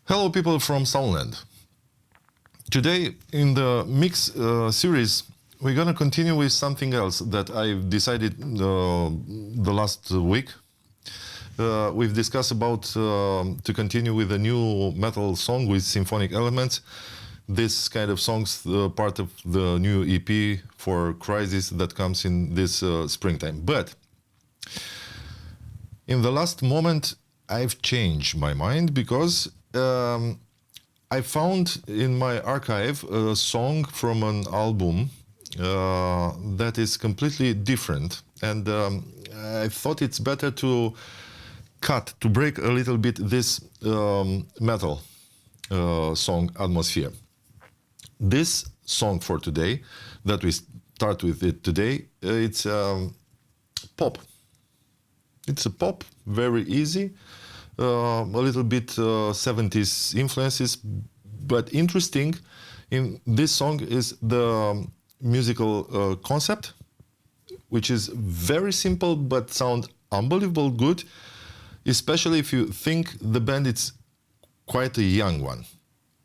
Hello people from Soundland. Today in the mix series we're gonna continue with something else that I've decided the last week. We've discussed about to continue with a new metal song with symphonic elements. This kind of songs part of the new EP for Crisis that comes in this springtime. But in the last moment I've changed my mind because I found in my archive a song from an album that is completely different, and I thought it's better to break a little bit this metal song atmosphere. This song for today, that we start with it today, it's pop. It's a pop, very easy. A little bit 70s influences, but interesting in this song is the musical concept, which is very simple but sound unbelievable good, especially if you think the band is quite a young one.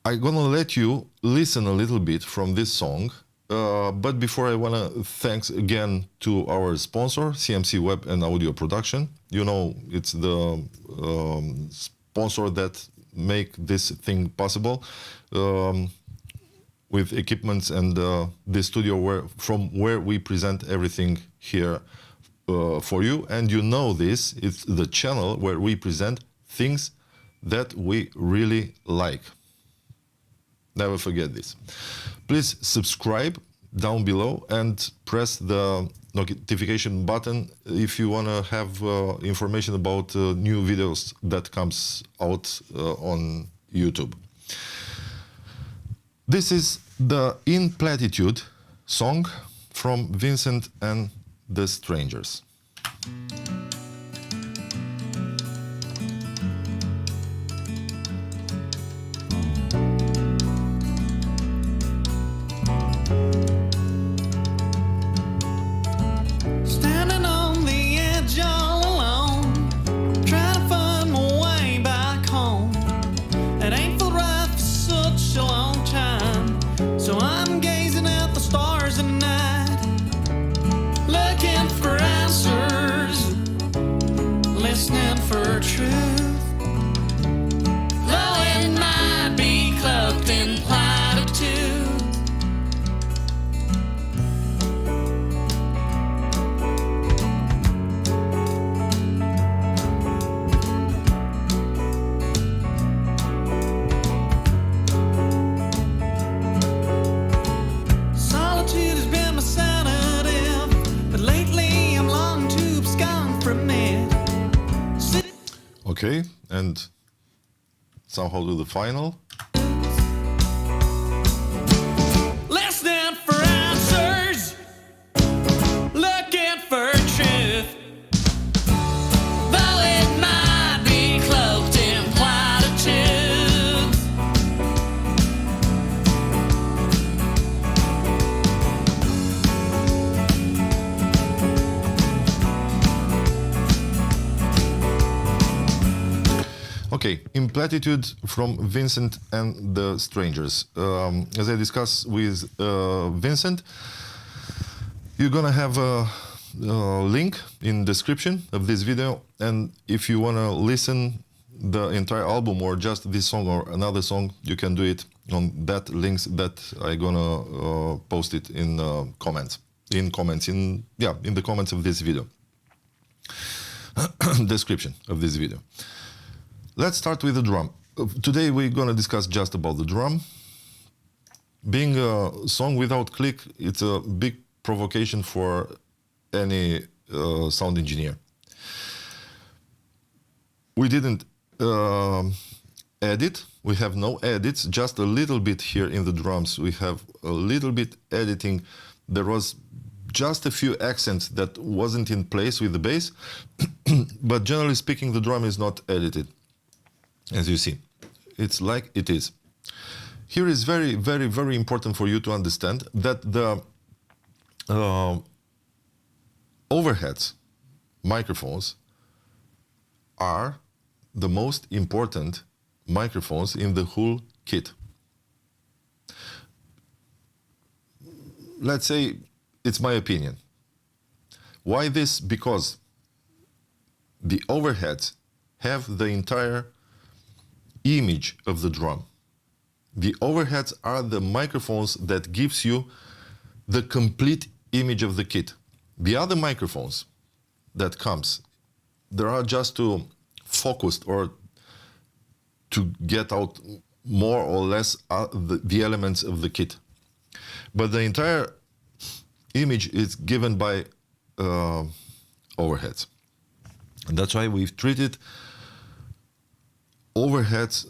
I'm gonna let you listen a little bit from this song, but before I wanna thanks again to our sponsor, CMC Web and Audio Production. You know, it's the sponsor that make this thing possible with equipments and the studio from where we present everything here for you. And you know this, it's the channel where we present things that we really like. Never forget this. Please subscribe down below and press the notification button if you want to have information about new videos that comes out on YouTube. This is the In Platitude song from Vincent and the Strangers. Okay, and somehow do the final. Listening for answers, looking for truth, though it might be cloaked in platitudes. Okay, In Platitude from Vincent and the Strangers. As I discussed with Vincent, you're gonna have a link in description of this video, and if you wanna listen the entire album or just this song or another song, you can do it on that links that I'm gonna post it in comments. In the comments of this video. Description of this video. Let's start with the drum. Today we're gonna discuss just about the drum. Being a song without click, it's a big provocation for any sound engineer. We didn't edit, we have no edits, just a little bit here in the drums. We have a little bit editing. There was just a few accents that wasn't in place with the bass, but generally speaking, the drum is not edited. As you see, it's like it is. Here is very, very, very important for you to understand that the overheads, microphones, are the most important microphones in the whole kit. Let's say it's my opinion. Why this? Because the overheads have the entire image of the drum. The overheads are the microphones that gives you the complete image of the kit. The other microphones that comes, they are just to focus or to get out more or less the elements of the kit. But the entire image is given by overheads. And that's why we've treated overheads,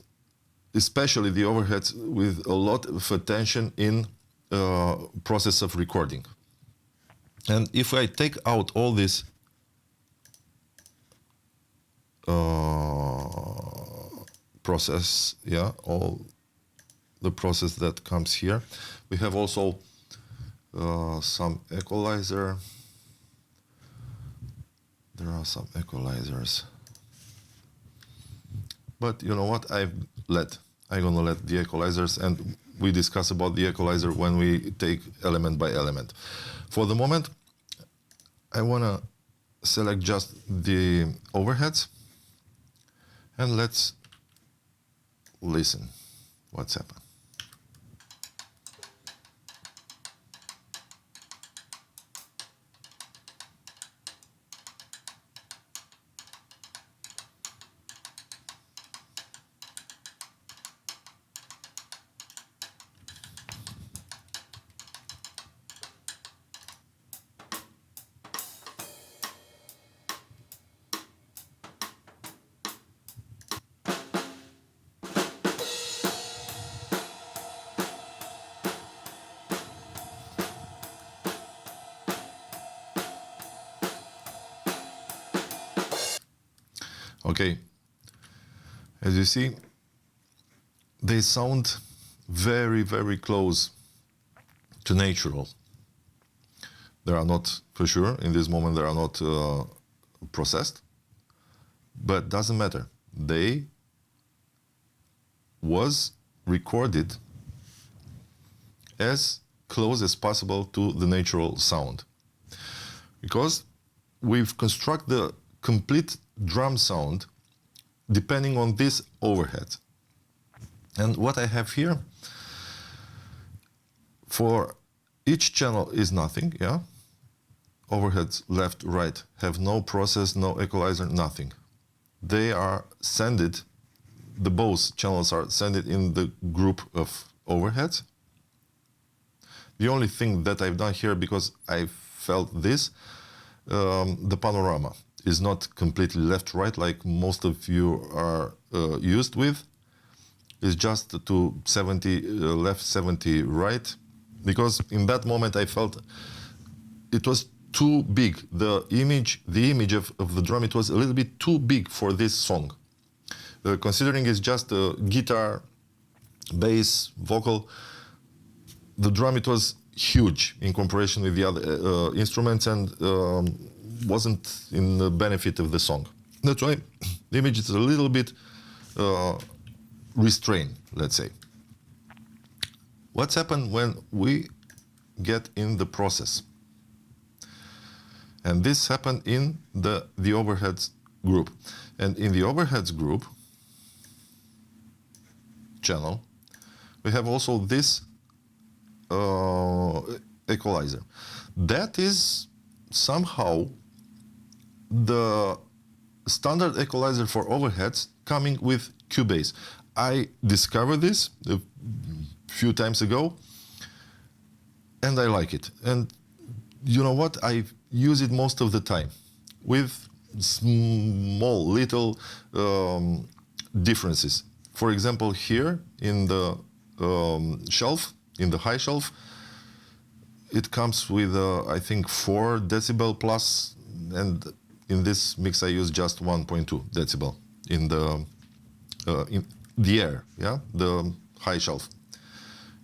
especially the overheads, with a lot of attention in process of recording. And if I take out all this process, all the process that comes here, we have also some equalizer. There are some equalizers. But you know what? I'm gonna let the equalizers, and we discuss about the equalizer when we take element by element. For the moment, I wanna select just the overheads, and let's listen what's happened. Okay, as you see, they sound very, very close to natural. They are not, for sure, in this moment they are not processed, but doesn't matter. They was recorded as close as possible to the natural sound, because we've constructed the complete drum sound depending on this overhead. And what I have here for each channel is nothing, overheads left, right have no process, no equalizer, nothing. They are sended, both channels are sended in the group of overheads. The only thing that I've done here, because I felt this, the panorama is not completely left-right like most of you are used with. It's just to 70 left, 70 right, because in that moment I felt it was too big. The image of the drum, it was a little bit too big for this song. Considering it's just a guitar, bass, vocal, the drum, it was huge in comparison with the other instruments, and wasn't in the benefit of the song. That's why the image is a little bit restrained, let's say. What's happened when we get in the process? And this happened in the overheads group. And in the overheads group channel, we have also this equalizer. That is somehow the standard equalizer for overheads coming with Cubase. I discovered this a few times ago, and I like it. And you know what? I use it most of the time with small, little differences. For example, here in the shelf, in the high shelf, it comes with, I think, 4 decibel plus, and in this mix I use just 1.2 decibel in the air, the high shelf.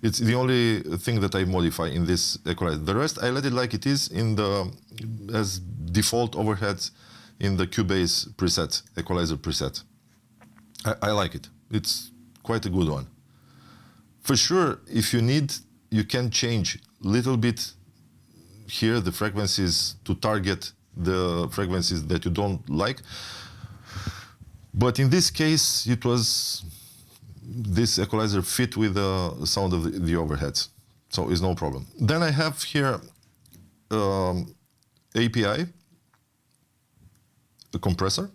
It's the only thing that I modify in this equalizer. The rest I let it like it is as default overheads in the Cubase preset, equalizer preset. I like it. It's quite a good one. For sure, if you need, you can change a little bit here the frequencies to target the frequencies that you don't like. But in this case, it was this equalizer fit with the sound of the overheads, so it's no problem. Then I have here API, a compressor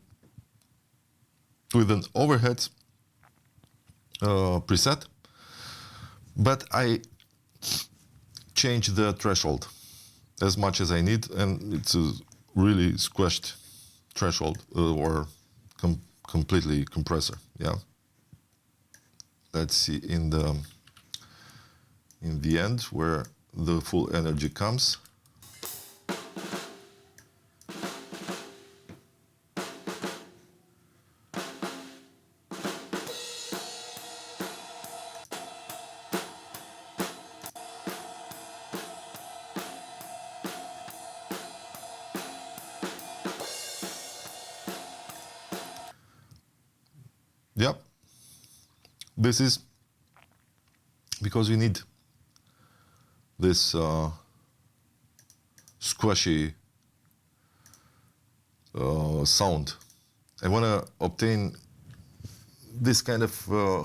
with an overhead preset, but I change the threshold as much as I need, and it's a really squashed threshold or completely compressor. Yeah. Let's see in the end where the full energy comes. Yep. This is because we need this squashy sound. I want to obtain this kind of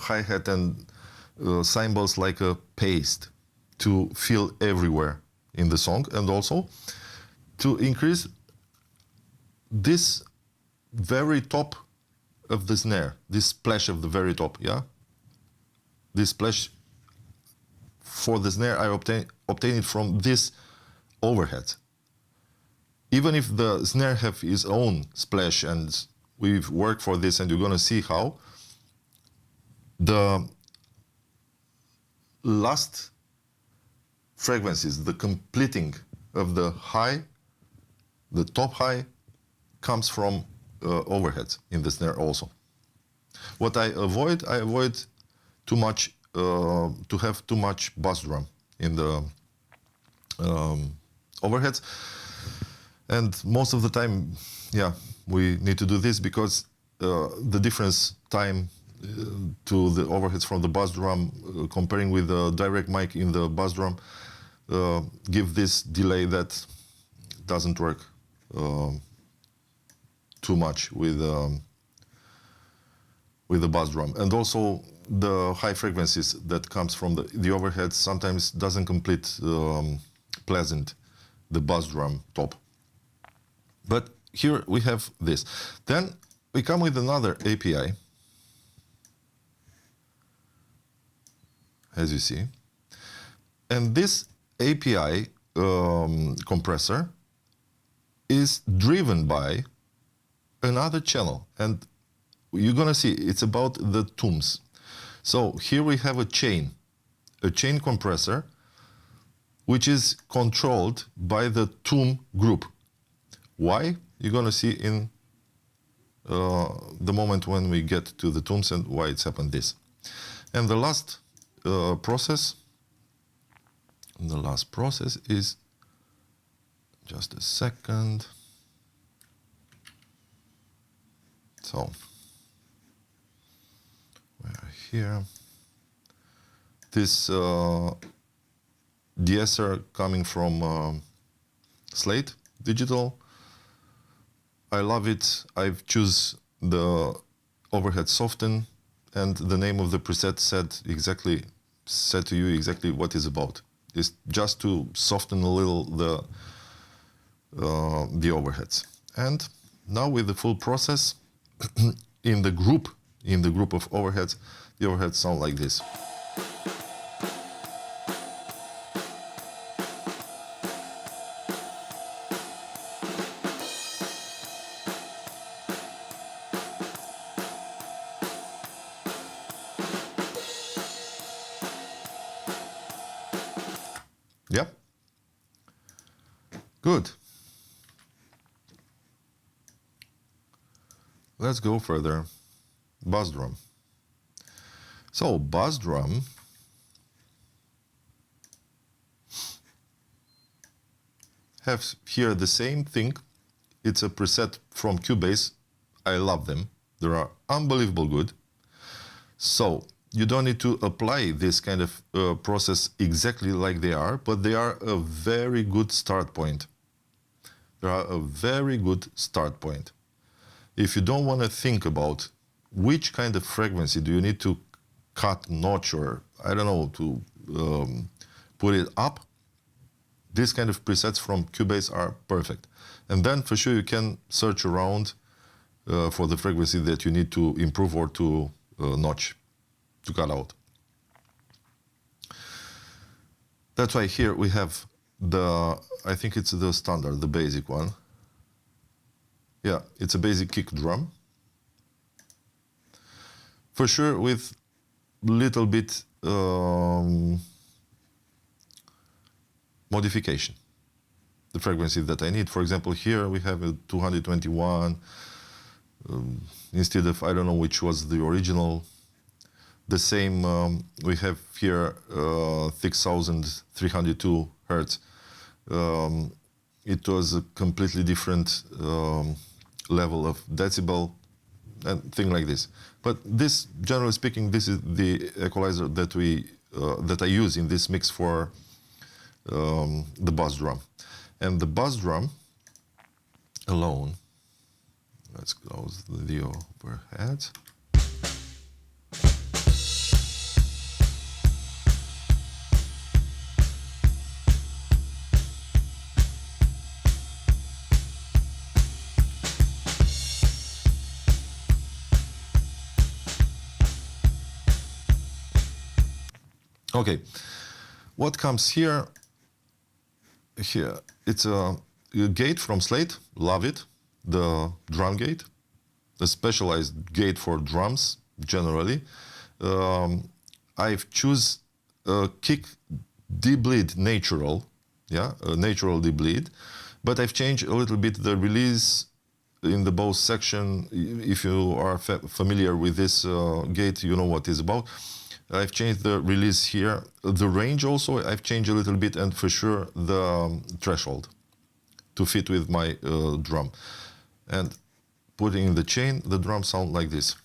hi-hat and cymbals like a paste to feel everywhere in the song, and also to increase this very top of the snare, this splash of the very top, yeah? This splash for the snare, I obtain it from this overhead. Even if the snare have its own splash, and we've worked for this, and you're gonna see how, the last frequencies, the completing of the high, the top high, comes from overheads in the snare also. What I avoid too much, to have too much bass drum in the overheads. And most of the time, yeah, we need to do this because the difference time to the overheads from the bass drum, comparing with the direct mic in the bass drum, give this delay that doesn't work too much with the bass drum. And also the high frequencies that comes from the overheads sometimes doesn't complete pleasant the bass drum top. But here we have this. Then we come with another API, as you see. And this API compressor is driven by another channel. And you're gonna see it's about the toms. So here we have a chain compressor, which is controlled by the tom group. Why? You're gonna see in the moment when we get to the toms and why it's happened this. And the last process is, just a second. So we're here. This de-esser coming from Slate Digital. I love it. I've choose the overhead soften, and the name of the preset said to you exactly what it's about. It's just to soften a little the overheads. And now with the full process, in the group of overheads, the overheads sound like this. Yep. Good. Let's go further. Bass drum. So bass drum have here the same thing. It's a preset from Cubase. I love them. They are unbelievable good. So you don't need to apply this kind of process exactly like they are, but they are a very good start point. They are a very good start point. If you don't want to think about which kind of frequency do you need to cut, notch, or I don't know, to put it up, these kind of presets from Cubase are perfect. And then for sure you can search around for the frequency that you need to improve or to notch, to cut out. That's why here we have the, I think it's the standard, the basic one. Yeah, it's a basic kick drum. For sure with little bit modification. The frequency that I need. For example, here we have a 221 instead of, I don't know which was the original. The same, we have here 6302 Hertz. It was a completely different level of decibel and thing like this. But this, generally speaking, this is the equalizer that that I use in this mix for the bass drum. And the bass drum alone, let's close the video overhead. Okay, what comes here? Here, it's a gate from Slate, love it, the drum gate, a specialized gate for drums, generally. I've choose a kick D-bleed natural, yeah, a natural D-bleed, but I've changed a little bit the release in the bow section. If you are familiar with this gate, you know what it's about. I've changed the release here. The range also, I've changed a little bit, and for sure the threshold to fit with my drum. And putting in the chain, the drum sound like this.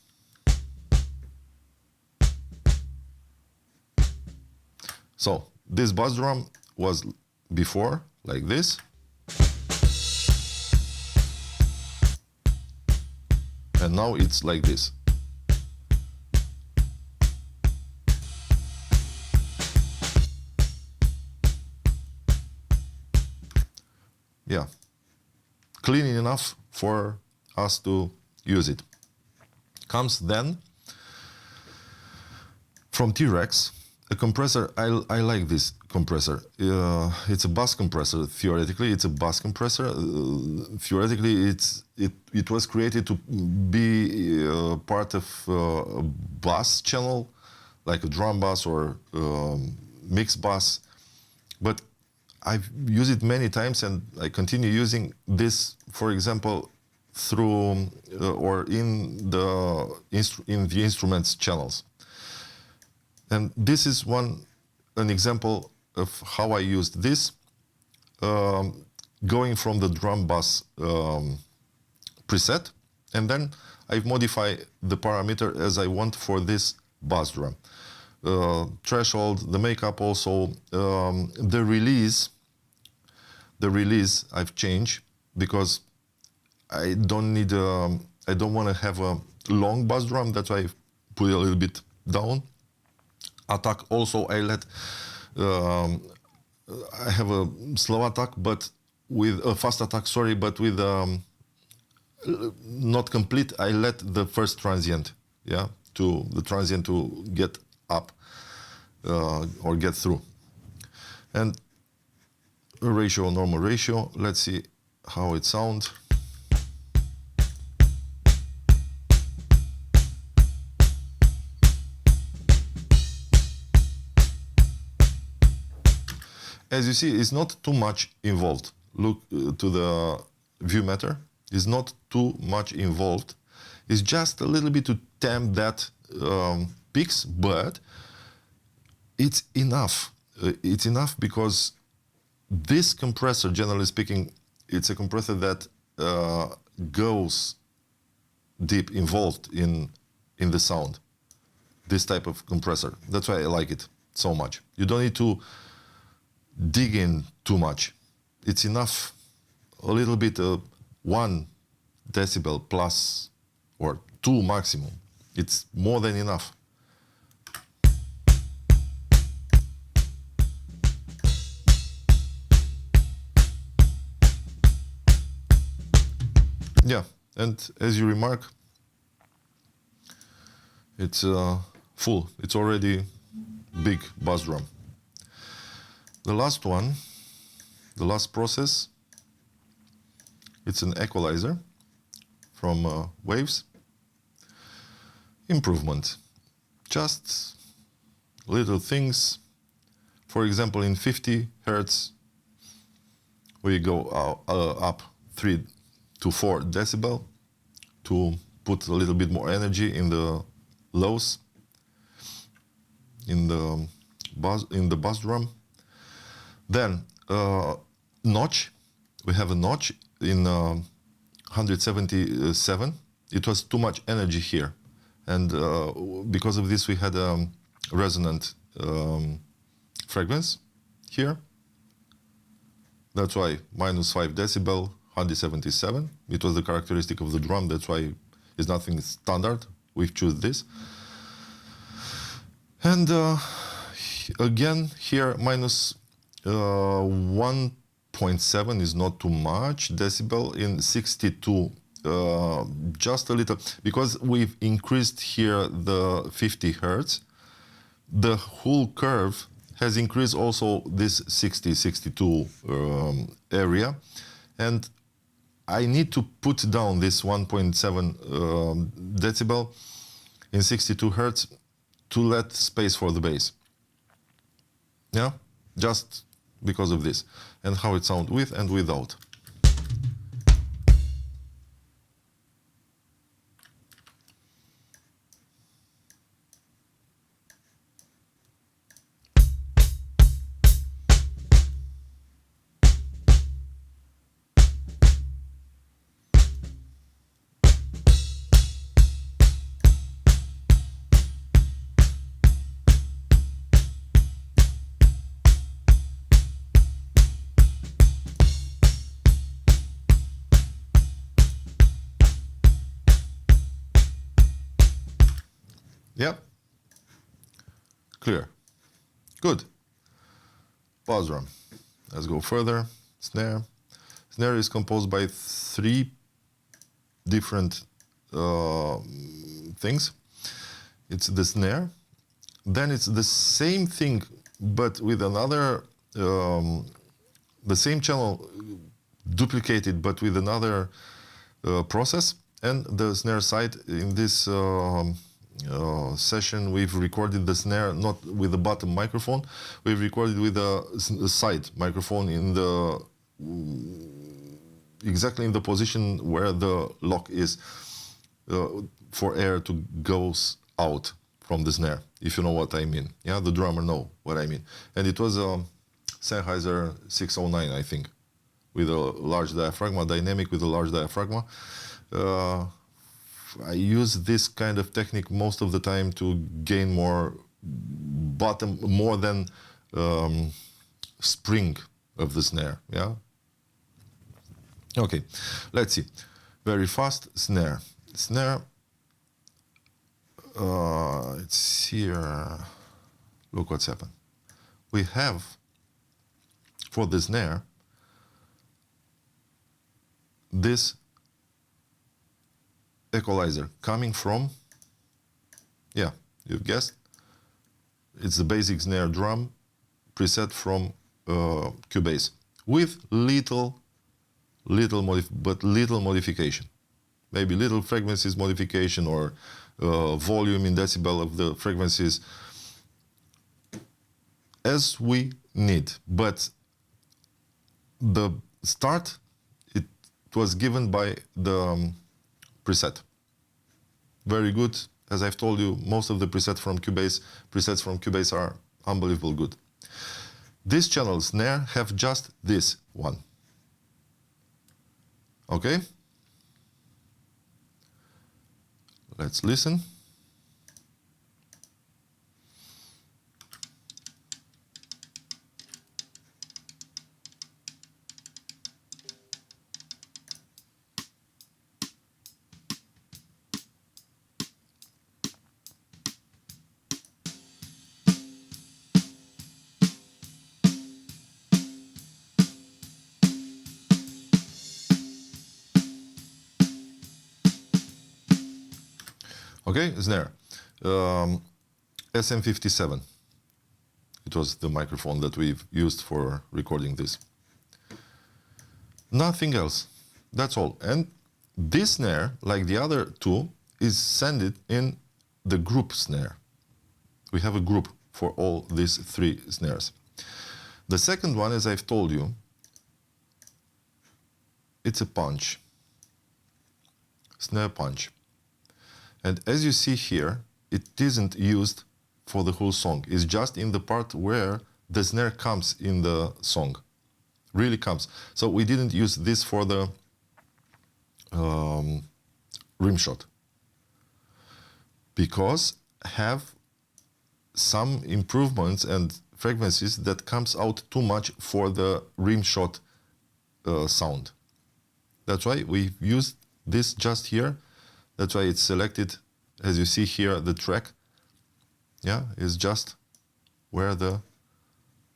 So this bass drum was before like this. And now it's like this. Yeah, clean enough for us to use it. Comes then from T-Rex, a compressor. I like this compressor. It's a bass compressor. Theoretically, it's a bass compressor. Theoretically, it was created to be part of a bass channel, like a drum bass or mix bass. But I've used it many times, and I continue using this, for example, through or in the instruments channels. And this is an example of how I used this, going from the drum bass preset, and then I've modified the parameter as I want for this bass drum. Threshold, the makeup also, the release I've changed because I don't want to have a long bass drum. That's why I put it a little bit down. Attack also I have a slow attack, but with a fast attack, sorry, but with not complete. I let the first transient, yeah, to the transient to get up or get through. And a ratio, normal ratio. Let's see how it sounds. As you see, it's not too much involved. Look to the view matter. It's not too much involved. It's just a little bit to temp that peaks, but it's enough. It's enough because this compressor, generally speaking, it's a compressor that goes deep, involved in the sound. this type of compressor. That's why I like it so much. You don't need to dig in too much. It's enough, a little bit, 1 decibel plus or 2 maximum. It's more than enough. Yeah, and as you remark, it's full. It's already big bass drum. The last one, the last process, it's an equalizer from Waves. Improvement. Just little things. For example, in 50 Hertz, we go up 3 to 4 decibel to put a little bit more energy in the lows, in the bass drum. Then notch. We have a notch in 177. It was too much energy here, and because of this we had a resonant frequency here. That's why -5 decibel, 177. It was the characteristic of the drum. That's why it's nothing standard. We've chosen this. And again here -1.7 is not too much decibel. In 62 just a little, because we've increased here the 50 Hertz. The whole curve has increased also this 62 area, and I need to put down this 1.7 decibel in 62 Hertz to let space for the bass. Yeah, just because of this, and how it sounds with and without. Yep. Clear. Good. Bass drum. Let's go further. Snare. Snare is composed by 3 different things. It's the snare. Then it's the same thing, but with another, the same channel duplicated, but with another process. And the snare side in this session, we've recorded the snare not with the bottom microphone. We've recorded with a side microphone in the exactly in the position where the lock is, for air to goes out from the snare, if you know what I mean. Yeah, the drummer know what I mean. And it was a Sennheiser 609, I think, with a large diaphragm, dynamic with a large diaphragm. I use this kind of technique most of the time to gain more bottom, more than spring of the snare. Yeah. Okay, let's see. Very fast snare. Snare. It's here. Look what's happened. We have for the snare this equalizer coming from, yeah, you've guessed, it's the basic snare drum preset from Cubase with little modification, maybe little frequencies modification or volume in decibel of the frequencies as we need. But the start, it was given by the preset. Very good. As I've told you, most of the presets from Cubase are unbelievable good. This channel snare have just this one. Okay? Let's listen. Okay, snare. SM57. It was the microphone that we've used for recording this. Nothing else. That's all. And this snare, like the other two, is sent in the group snare. We have a group for all these three snares. The second one, as I've told you, it's a punch. Snare punch. And as you see here, it isn't used for the whole song. It's just in the part where the snare comes in the song. Really comes. So we didn't use this for the rim shot, because have some improvements and frequencies that comes out too much for the rim shot sound. That's why we used this just here. That's why it's selected, as you see here, the track, yeah, is just where the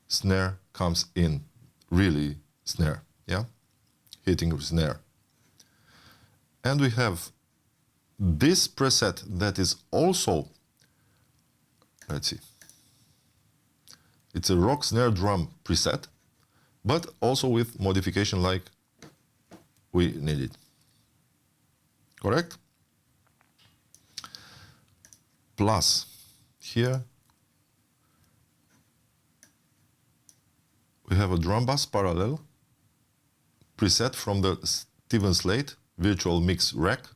snare comes in, really snare, yeah, hitting snare. And we have this preset that is also, let's see, it's a rock snare drum preset, but also with modification like we needed. Correct? Plus, here we have a drum bass parallel preset from the Steven Slate Virtual Mix Rack.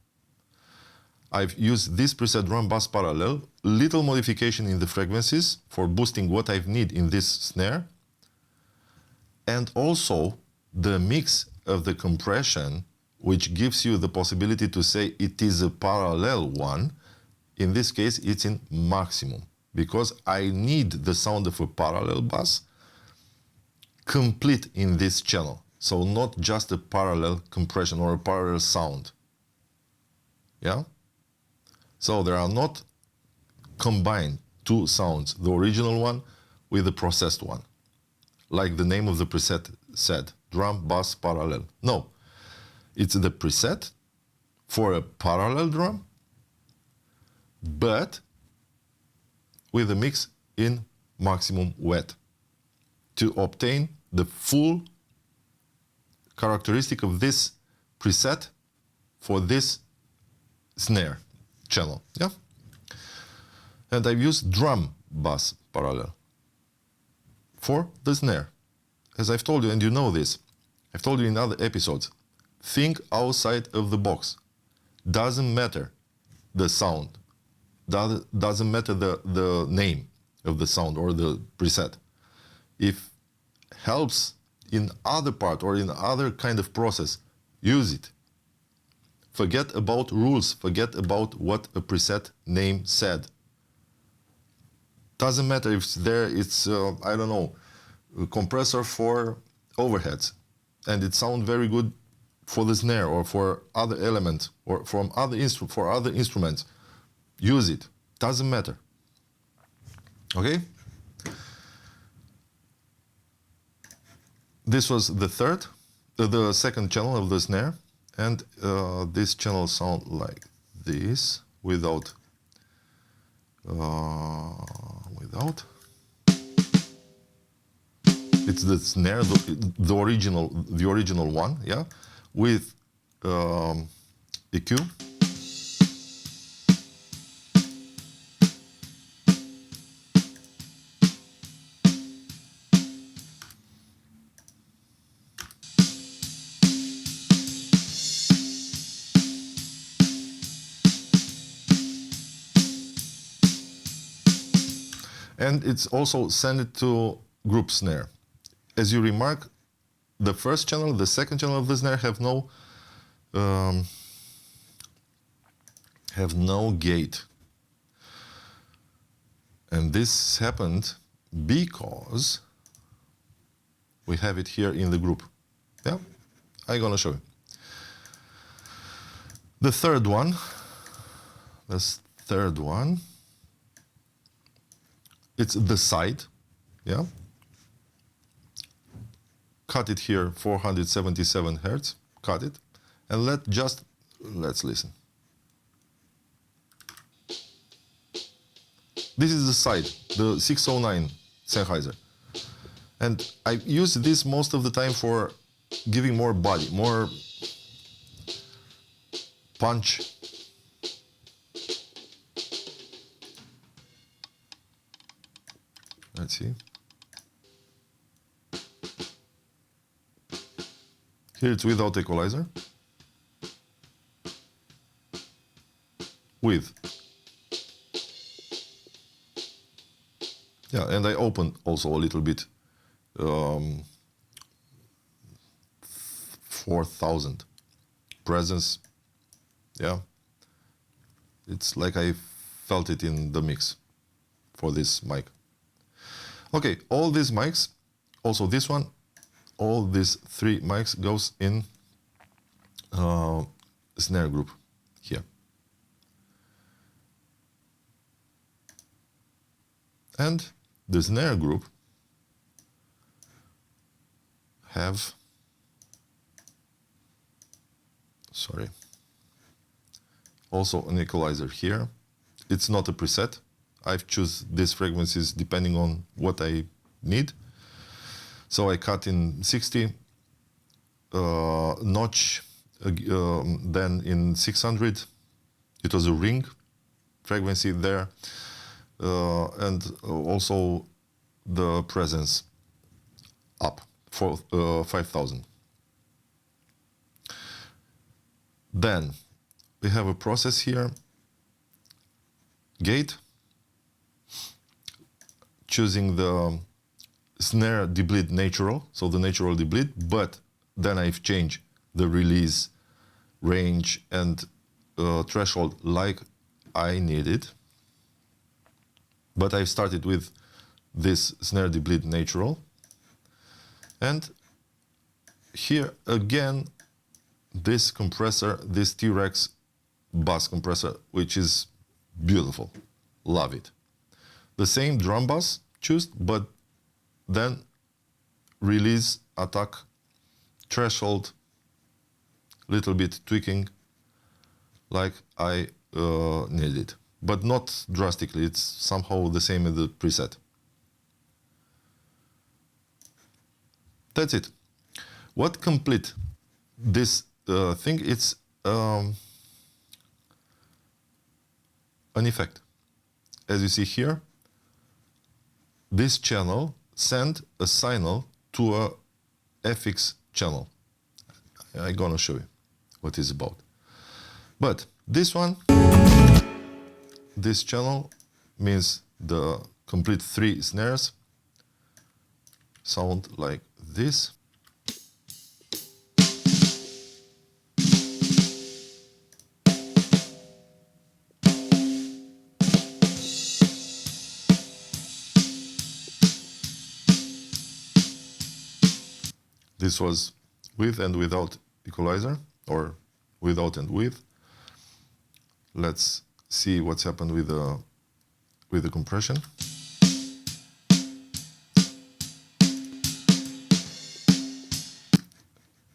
I've used this preset drum bass parallel, little modification in the frequencies for boosting what I need in this snare, and also the mix of the compression, which gives you the possibility to say it is a parallel one. In this case, it's in maximum, because I need the sound of a parallel bass complete in this channel. So not just a parallel compression or a parallel sound. Yeah? So there are not combined two sounds, the original one with the processed one. Like the name of the preset said, drum, bass, parallel. No, it's the preset for a parallel drum, but with a mix in maximum wet to obtain the full characteristic of this preset for this snare channel. Yeah. And I've used drum bass parallel for the snare. As I've told you, and you know this, I've told you in other episodes, think outside of the box. Doesn't matter the sound. Doesn't matter the name of the sound or the preset. If helps in other part or in other kind of process, use it. Forget about rules. Forget about what a preset name said. Doesn't matter if it's I don't know, a compressor for overheads, and it sounds very good for the snare or for other elements or from for other instruments. Use it. Doesn't matter. Okay? This was the second channel of the snare, and this channel sound like this without. It's the snare, the original one, yeah, with EQ. And it's also sent to group snare. As you remark, the first channel, the second channel of the snare have no gate. And this happened because we have it here in the group. Yeah, I'm gonna show you. The third one, it's the side, yeah. Cut it here, 477 Hertz, cut it, and let's listen. This is the side, the 609 Sennheiser. And I use this most of the time for giving more body, more punch. Let's see. Here it's without equalizer. With. Yeah, and I open also a little bit. 4,000 presence. Yeah, it's like I felt it in the mix for this mic. Okay, all these mics, also this one, all these three mics goes in snare group here. And the snare group have, also an equalizer here. It's not a preset. I've choose these frequencies depending on what I need. So I cut in 60, notch, then in 600. It was a ring frequency there, and also the presence up for 5,000. Then we have a process here, gate, choosing the snare debleed natural, so the natural debleed, but then I've changed the release range and threshold like I needed. But I've started with this snare debleed natural. And here again, this compressor, this T-Rex bass compressor, which is beautiful. Love it. The same drum bass choose, but then release, attack, threshold, little bit tweaking like I needed, but not drastically. It's somehow the same as the preset. That's it. What complete this thing? It's an effect. As you see here, this channel send a signal to a FX channel. I'm gonna show you what it's about. But this one, this channel means the complete 3 snares sound like this. This was with and without equalizer, or without and with. Let's see what's happened with the compression.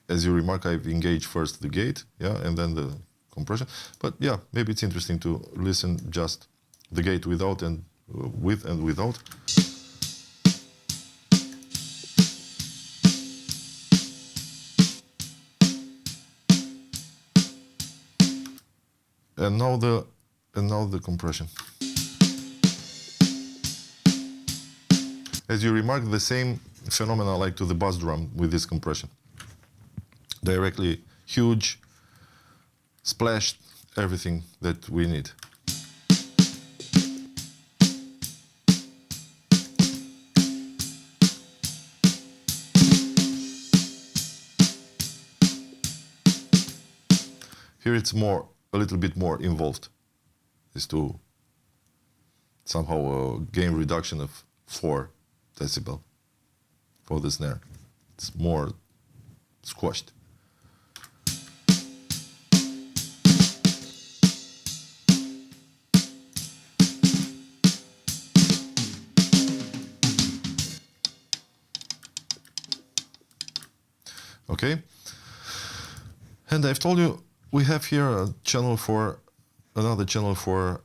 As you remark, I've engaged first the gate, yeah, and then the compression. But yeah, maybe it's interesting to listen just the gate without and with and without. And now the compression. As you remark, the same phenomena like to the bass drum with this compression. Directly huge, splashed, everything that we need. Here it's a little bit more involved, is to somehow gain reduction of 4 decibel for the snare. It's more squashed. Okay, and I've told you we have here a channel for another channel for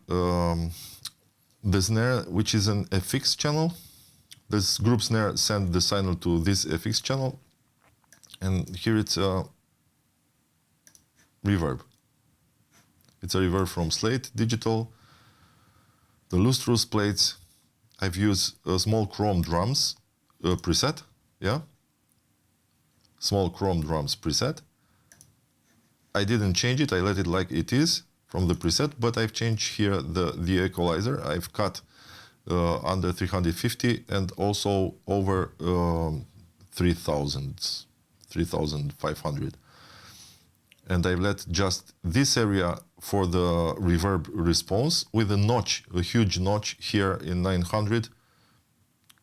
the snare, which is an FX channel. This group snare sends the signal to this FX channel, and here it's a reverb. It's a reverb from Slate Digital. The lustrous plates. I've used a small chrome drums preset, yeah. Small chrome drums preset. I didn't change it, I let it like it is from the preset, but I've changed here the equalizer. I've cut under 350 and also over 3,500. And I've let just this area for the reverb response with a notch, a huge notch here in 900,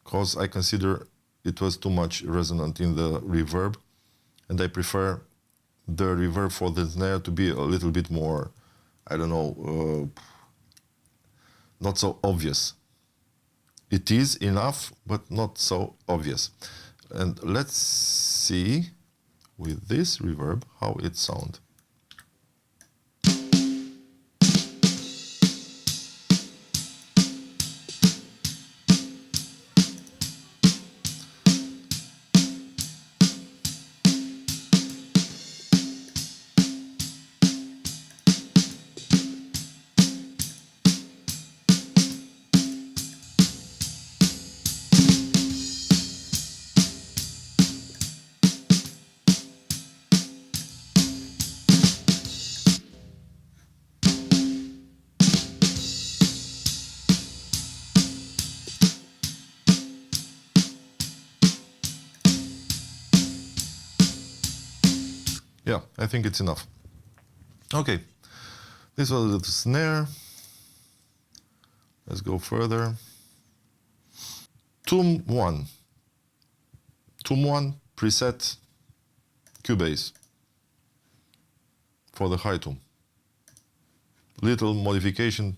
because I consider it was too much resonant in the reverb, and I prefer the reverb for the snare to be a little bit more, I don't know, not so obvious. It is enough, but not so obvious. And let's see with this reverb how it sounds. Yeah, I think it's enough. Okay, this was the snare. Let's go further. Tom 1. Tom 1 preset Cubase for the high tom. Little modification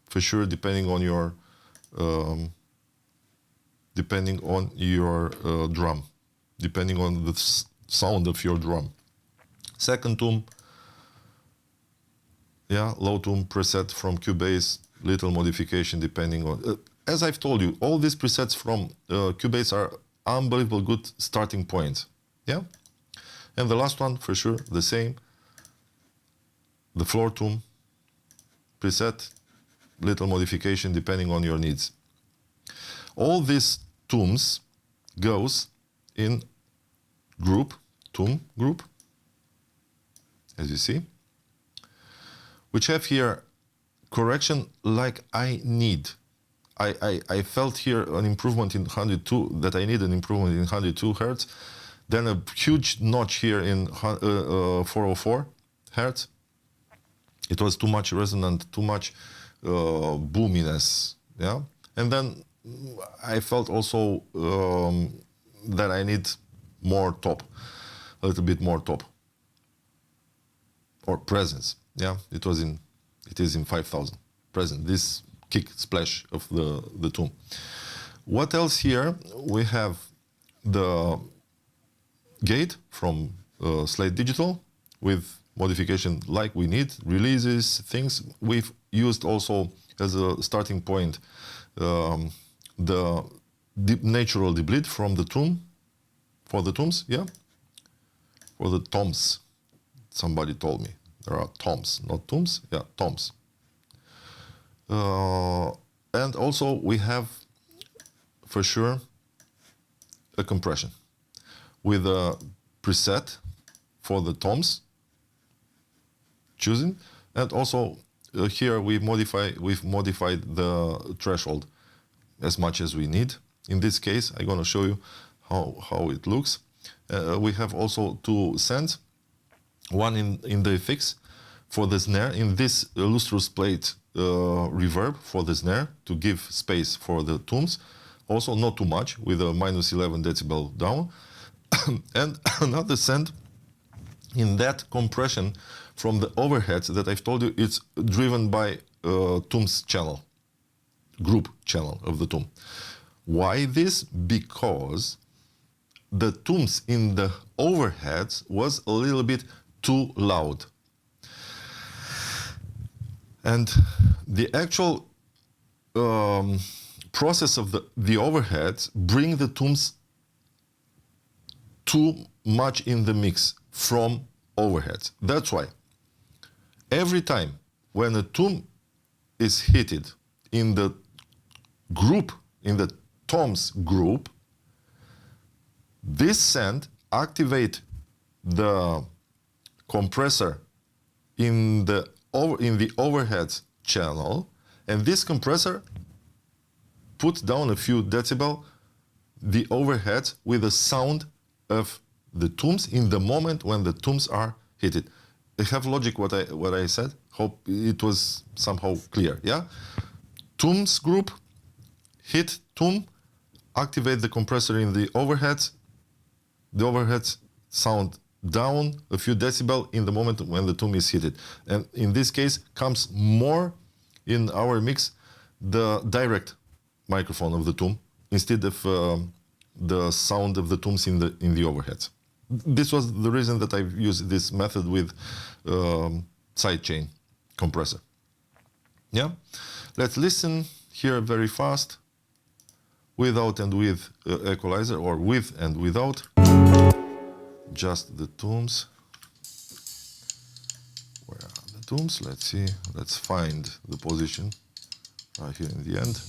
for sure, depending on your drum, depending on the sound of your drum. Second tom, yeah, low tom preset from Cubase, little modification depending on. As I've told you, all these presets from Cubase are unbelievable good starting points. Yeah, and the last one for sure the same. The floor tom preset, little modification depending on your needs. All these toms goes in group, tom group, as you see, which have here correction like I need. I felt here an improvement in 102, that I need an improvement in 102 Hertz, then a huge notch here in 404 Hertz. It was too much resonant, too much boominess, yeah? And then I felt also that I need more top, a little bit more top. Or presence, yeah, it is in 5,000 present, this kick splash of the tom. What else here? We have the gate from Slate Digital with modification like we need, releases, things. We've used also as a starting point the natural debleed from the tom, for the toms, yeah, for the toms. Somebody told me there are toms, not toms. Yeah, toms. And also we have, for sure, a compression with a preset for the toms choosing, and also here we've modified the threshold as much as we need. In this case, I'm gonna show you how it looks. We have also two sends. One in the FX for the snare, in this lustrous plate reverb for the snare to give space for the toms, also not too much with a minus 11 decibel down, and another send in that compression from the overheads that I've told you it's driven by toms channel, group channel of the tom. Why this? Because the toms in the overheads was a little bit too loud. And the actual process of the overheads bring the toms too much in the mix from overheads. That's why every time when a tom is hitted in the group, in the toms group, this send activate the compressor in the overheads channel, and this compressor puts down a few decibel the overheads with the sound of the toms in the moment when the toms are hit. I have logic what I said. Hope it was somehow clear. Yeah, toms group hit tom, activate the compressor in the overheads. The overheads sound down a few decibel in the moment when the tom is hit. And in this case comes more in our mix the direct microphone of the tom instead of the sound of the toms in the overheads. This was the reason that I've used this method with sidechain compressor. Yeah, let's listen here very fast, without and with equalizer, or with and without. Just the toms. Where are the toms? Let's see. Let's find the position right here in the end.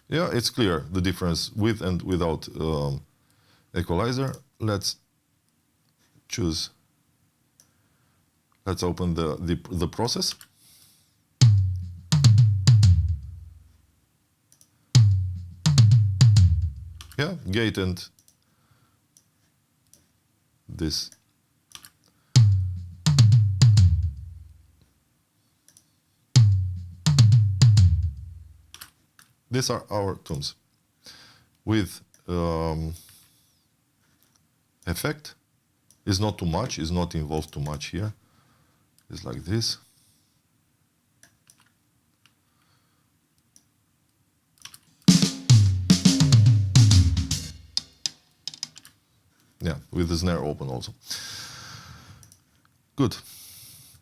Yeah, it's clear the difference with and without equalizer. Let's choose. Let's open the process. Yeah, gate and this. These are our tones. With effect is not too much, is not involved too much here. It's like this. Yeah, with the snare open also. Good.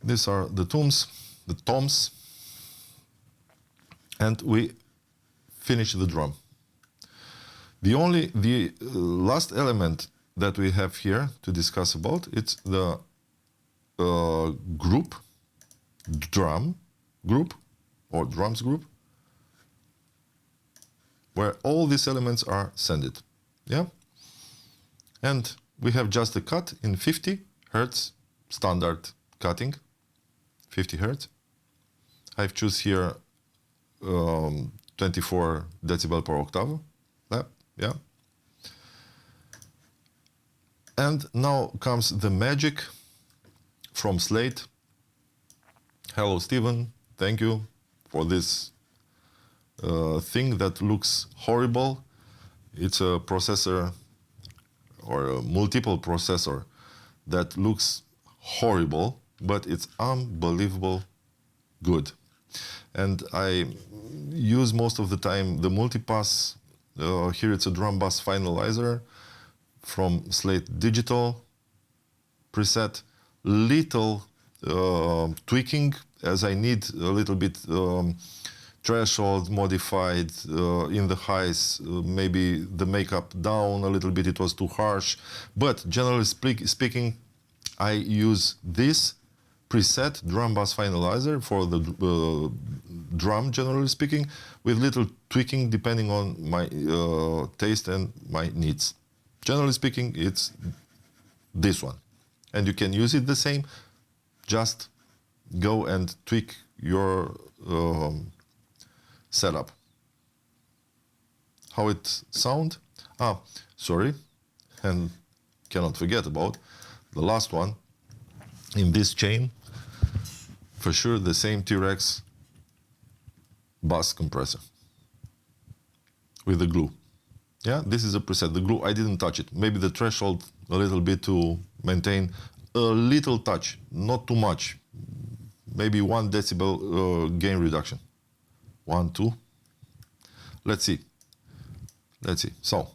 These are the toms, and we finish the drum. The last element that we have here to discuss about, it's the drum group, or drums group, where all these elements are sended. Yeah, and we have just a cut in 50 hertz standard cutting, 50 hertz. I've choose here 24 decibel per octave. Yeah. And now comes the magic from Slate. Hello, Steven. Thank you for this thing that looks horrible. It's a processor, or a multiple processor, that looks horrible, but it's unbelievable good. And I use most of the time the multipass. Here it's a drum bass finalizer from Slate Digital preset. Little tweaking, as I need a little bit threshold modified in the highs, maybe the makeup down a little bit, it was too harsh. But generally speaking, I use this preset drum bass finalizer for the drum, generally speaking, with little tweaking depending on my taste and my needs. Generally speaking, it's this one. And you can use it the same, just go and tweak your setup. How it sound? Sorry, and cannot forget about the last one in this chain. For sure, the same T-Rex bass compressor with the glue. Yeah, this is a preset. The glue, I didn't touch it. Maybe the threshold a little bit to maintain a little touch, not too much. Maybe 1 decibel gain reduction. 1, 2. Let's see. Let's see. So,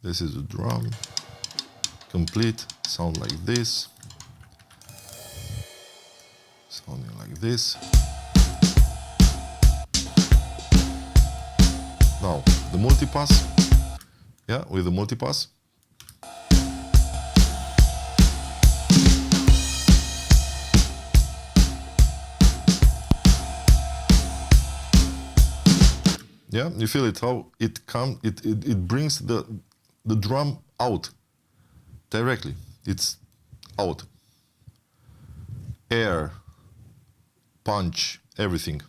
this is the drum. Complete. Sound like this. Sounding like this. Now, the multipass. Yeah, with the multipass. Yeah, you feel it how it comes. It brings the drum out directly. It's out. Air, punch, everything.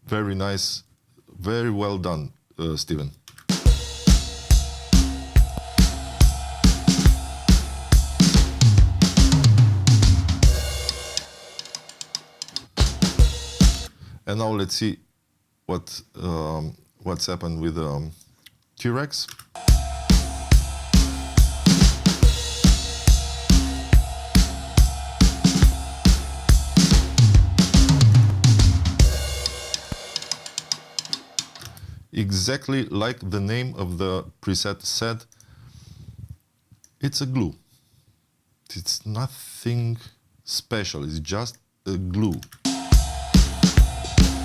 Very nice, very well done, Steven. And now let's see what's happened with T-Rex. Exactly like the name of the preset said, it's a glue. It's nothing special, it's just a glue.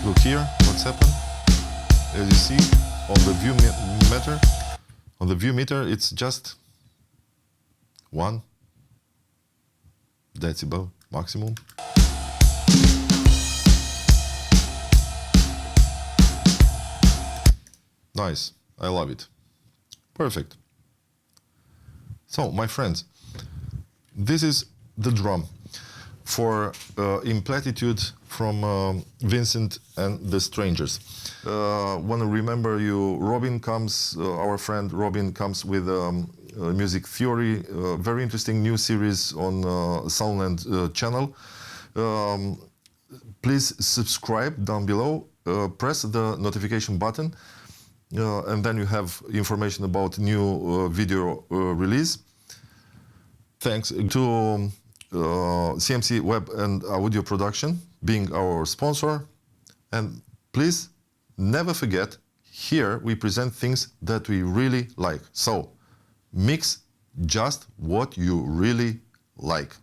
Look here, what's happened? As you see, on the view meter, it's just 1 decibel maximum. Nice, I love it. Perfect. So, my friends, this is the drum for In Platitude from Vincent and the Strangers. Want to remember you, Robin comes, our friend Robin comes with music theory, very interesting new series on Soundland channel. Please subscribe down below, press the notification button, and then you have information about new video release. Thanks to CMC Web and Audio Production being our sponsor. And please never forget, here we present things that we really like. So mix just what you really like.